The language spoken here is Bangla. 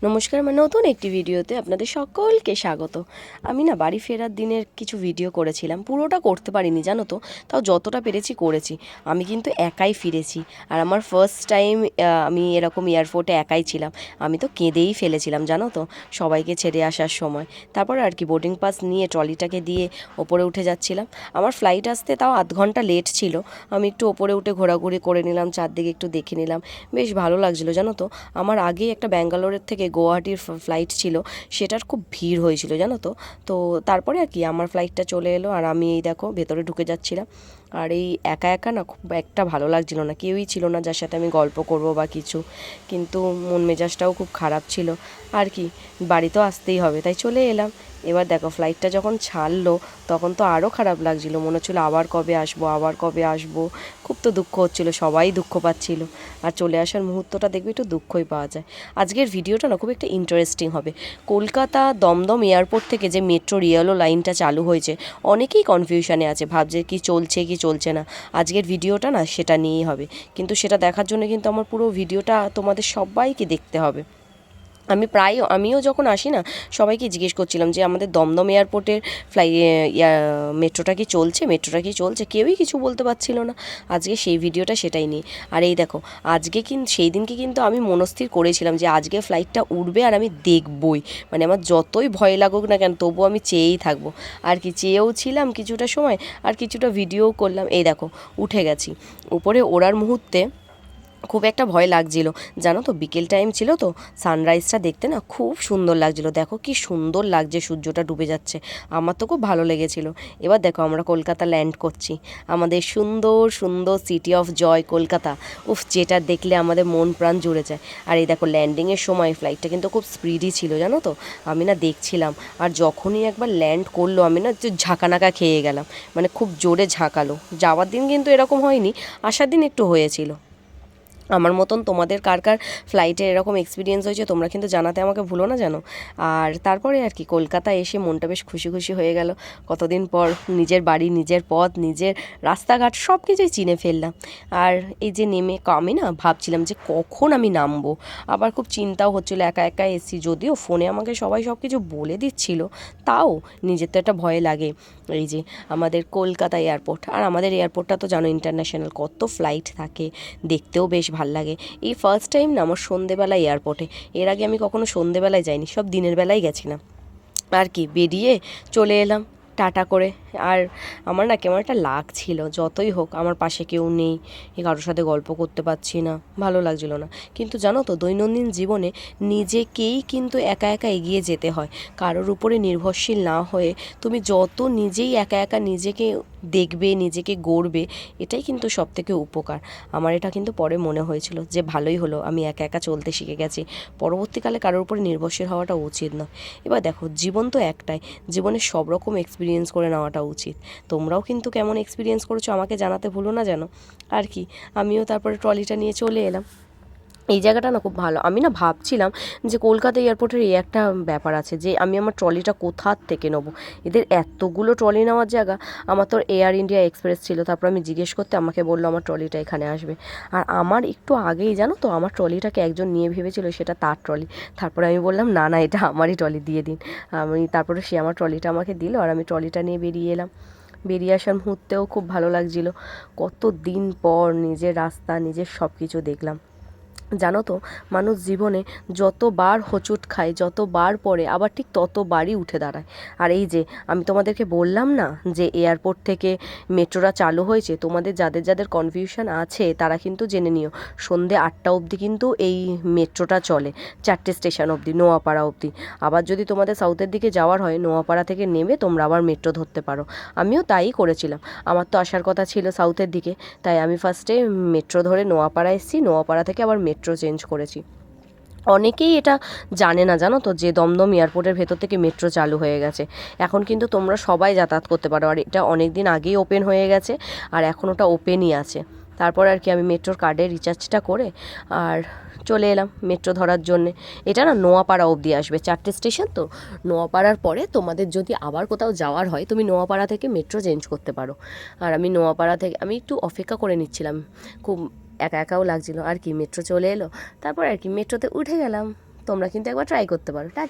নমস্কার, আমার নতুন একটি ভিডিওতে আপনাদের সকলকে স্বাগত। আমি না বাড়ি ফেরার দিনের কিছু ভিডিও করেছিলাম, পুরোটা করতে পারিনি জানো তো, তাও যতটা পেরেছি করেছি। আমি কিন্তু একাই ফিরেছি, আর আমার ফার্স্ট টাইম আমি এরকম এয়ারপোর্টে একাই ছিলাম। আমি তো কেঁদেই ফেলেছিলাম জানো তো, সবাইকে ছেড়ে আসার সময়। তারপর আর কি বোর্ডিং পাস নিয়ে ট্রলিটাকে দিয়ে ওপরে উঠে যাচ্ছিলাম। আমার ফ্লাইট আসতে তাও আধ ঘন্টা লেট ছিল। আমি একটু ওপরে উঠে ঘোরাঘুরি করে নিলাম, চারদিকে একটু দেখে নিলাম, বেশ ভালো লাগছিলো জানো তো। আমার আগেই একটা ব্যাঙ্গালোরের থেকে গুয়াহাটির ফ্লাইট ছিল, সেটার খুব ভিড় হয়েছিল জানো তো। তো তারপরে আর কি আমার ফ্লাইটটা চলে এলো, আর আমি এই দেখো ভেতরে ঢুকে যাচ্ছিলাম। আর এই একা একা না খুব একটা ভালো লাগছিল না, কেউই ছিল না যার সাথে আমি গল্প করব বা কিছু। কিন্তু মন মেজাজটাও খুব খারাপ ছিল। আর কি, বাড়ি তো আসতেই হবে, তাই চলে এলাম। এবার দেখো ফ্লাইটটা যখন ছাড়লো তখন তো আরও খারাপ লাগছিল, মনে হচ্ছিলো আবার কবে আসবো, আবার কবে আসবো। খুব তো দুঃখ হচ্ছিলো, সবাই দুঃখ পাচ্ছিল। আর চলে আসার মুহূর্তটা দেখবি একটু দুঃখই পাওয়া যায়। আজকের ভিডিওটা না খুব একটা ইন্টারেস্টিং হবে। কলকাতা দমদম এয়ারপোর্ট থেকে যে মেট্রোর ইয়েলো লাইনটা চালু হয়েছে, অনেকেই কনফিউশনে আছে, ভাবছে কি চলছে কি চলছে না। আজকের ভিডিওটা না সেটা নিয়েই হবে, কিন্তু সেটা দেখার জন্য কিন্তু আমার পুরো ভিডিওটা তোমাদের সবাইকে দেখতে হবে। আমিও যখন আসি না, সবাইকে জিজ্ঞেস করছিলাম যে আমাদের দমদম এয়ারপোর্টের মেট্রোটা কি চলছে, কেউই কিছু বলতে পারছিল না। আজকে সেই ভিডিওটা সেটাই নিয়ে। আর এই দেখো, আজকে সেই দিনকে কিন্তু আমি মনস্থির করেছিলাম যে আজকে ফ্লাইটটা উঠবে আর আমি দেখবই, মানে আমার যতই ভয় লাগুক না কেন তবুও আমি চেয়েই থাকবো। আর কি, চেয়েও ছিলাম কিছুটা সময়, আর কিছুটা ভিডিওও করলাম। এই দেখো উঠে গেছি। উপরে ওড়ার মুহূর্তে খুব একটা ভয় লাগছিল জানো তো, বিকেল টাইম ছিল তো, সানরাইজটা দেখতে না খুব সুন্দর লাগছিল। দেখো কি সুন্দর লাগছে, সূর্যটা ডুবে যাচ্ছে, আমার তো খুব ভালো লেগেছিল। এবার দেখো আমরা কলকাতা ল্যান্ড করছি, আমাদের সুন্দর সুন্দর সিটি অফ জয় কলকাতা। উফ, যেটা দেখলে আমাদের মন প্রাণ জুড়ে যায়। আর এই দেখো ল্যান্ডিংয়ের সময় ফ্লাইটটা কিন্তু খুব স্পিডি ছিল জানো তো, আমি না দেখছিলাম। আর যখনই একবার ল্যান্ড করলো আমি না ঝাঁকানাকা খেয়ে গেলাম, মানে খুব জোরে ঝাঁকালো। যাওয়ার দিন কিন্তু এরকম হয়নি, আসার দিন একটু হয়েছিল। আমার মতন তোমাদের কার কার ফ্লাইটে এরকম এক্সপিরিয়েন্স হয়েছে তোমরা কিন্তু জানাতে আমাকে ভুলো না যেন। আর তারপরে আর কি কলকাতা এসে মনটা বেশ খুশি খুশি হয়ে গেল। কতদিন পর নিজের বাড়ি, নিজের পথ, নিজের রাস্তাঘাট সব কিছুই চিনে ফেললাম। আর এই যে নেমে আমি না ভাবছিলাম যে কখন আমি নামবো, আবার খুব চিন্তাও হচ্ছিলো, একা একা এসছি, যদিও ফোনে আমাকে সবাই সব কিছু বলে দিচ্ছিল, তাও নিজের তো একটা ভয় লাগে। এই যে আমাদের কলকাতা এয়ারপোর্ট, আর আমাদের এয়ারপোর্টটা তো জানো ইন্টারন্যাশনাল, কত ফ্লাইট থাকে, দেখতেও বেশ ভাল লাগে। এই ফার্স্ট টাইম না আমার সন্ধেবেলায় এয়ারপোর্টে, এর আগে আমি কখনো সন্ধেবেলায় যাইনি, সব দিনের বেলায় গেছিলাম। আর কি বেরিয়ে চলে এলাম টাটা করে। আর আমার না কেমন একটা লাগছিল, যতই হোক আমার পাশে কেউ নেই, কারোর সাথে গল্প করতে পারছি না, ভালো লাগছিল না। কিন্তু জানো তো দৈনন্দিন জীবনে নিজেকেই কিন্তু একা একা এগিয়ে যেতে হয়, কারোর উপরে নির্ভরশীল না হয়ে তুমি যত নিজেই একা একা নিজেকে দেখবে, নিজেকে গড়বে, এটাই কিন্তু সবথেকে উপকার। আমার এটা কিন্তু পরে মনে হয়েছিল যে ভালোই হলো আমি একা একা চলতে শিখে গেছি, পরবর্তীকালে কারোর উপরে নির্ভরশীল হওয়াটা উচিত নয়। এবার দেখো জীবন তো একটাই, জীবনে সব রকম এক্সপিরিয়েন্স করে নেওয়াটা উচিত। তোমরাও কিন্তু কেমন এক্সপিরিয়েন্স করেছো আমাকে জানাতে ভুলো না যেন। আর কি, আমিও তারপরে ট্রলিটা নিয়ে চলে এলাম। এই জায়গাটা না খুব ভালো। আমি না ভাবছিলাম যে কলকাতা এয়ারপোর্টের এই একটা ব্যাপার আছে যে আমি আমার ট্রলিটা কোথার থেকে নেবো, এদের এতগুলো ট্রলি নেওয়ার জায়গা। আমার তো এয়ার ইন্ডিয়া এক্সপ্রেস ছিল, তারপর আমি জিজ্ঞেস করতে আমাকে বললো আমার ট্রলিটা এখানে আসবে। আর আমার একটু আগেই জানো তো আমার ট্রলিটাকে একজন নিয়ে ভেবেছিল সেটা তার ট্রলি। তারপরে আমি বললাম না না, এটা আমারই ট্রলি, দিয়ে দিন। তারপরে সে আমার ট্রলিটা আমাকে দিল, আর আমি ট্রলিটা নিয়ে বেরিয়ে এলাম। বেরিয়ে আসার মুহূর্তেও খুব ভালো লাগছিল, কত দিন পর নিজের রাস্তা, নিজের সব কিছু দেখলাম। জানো তো মানুষ জীবনে যতবার হোঁচট খায়, যতবার পড়ে, আবার ঠিক ততবারই উঠে দাঁড়ায়। আর এই যে আমি তোমাদেরকে বললাম না যে এয়ারপোর্ট থেকে মেট্রোটা চালু হয়েছে, তোমাদের যাদের যাদের কনফিউশন আছে তারা কিন্তু জেনে নিও, সন্ধে 8টা অবধি কিন্তু এই মেট্রোটা চলে, 4টে স্টেশন অবধি, নোয়াপাড়া অবধি। আবার যদি তোমাদের সাউথের দিকে যাওয়ার হয়, নোয়াপাড়া থেকে নেমে তোমরা আবার মেট্রো ধরতে পারো। আমিও তাই করেছিলাম, আমার তো আসার কথা ছিল সাউথের দিকে, তাই আমি ফার্স্টে মেট্রো ধরে নোয়াপাড়া এসেছি, নোয়াপাড়া থেকে আবার মেট্রো চেঞ্জ করেছি। অনেকেই এটা জানে না জানো তো যে দমদম এয়ারপোর্টের ভেতর থেকে মেট্রো চালু হয়ে গেছে। এখন কিন্তু তোমরা সবাই যাতায়াত করতে পারো, আর এটা অনেক দিন আগেই ওপেন হয়ে গেছে, আর এখন ওটা ওপেনই আছে। তারপর আর কি আমি মেট্রোর কার্ডে রিচার্জটা করে আর চলে এলাম মেট্রো ধরার জন্যে। এটা না নোয়াপাড়া অবধি আসবে, 4টে স্টেশন তো। নোয়াপাড়ার পরে তোমাদের যদি আবার কোথাও যাওয়ার হয় তুমি নোয়াপাড়া থেকে মেট্রো চেঞ্জ করতে পারো। আর আমি নোয়াপাড়া থেকে আমি একটু অপেক্ষা করে নিচ্ছিলাম, খুব একা একাও লাগছিল। আর কি মেট্রো চলে এলো, তারপর আর কি মেট্রোতে উঠে গেলাম, তোমরা কিন্তু একবার ট্রাই করতে পারো। টাটা।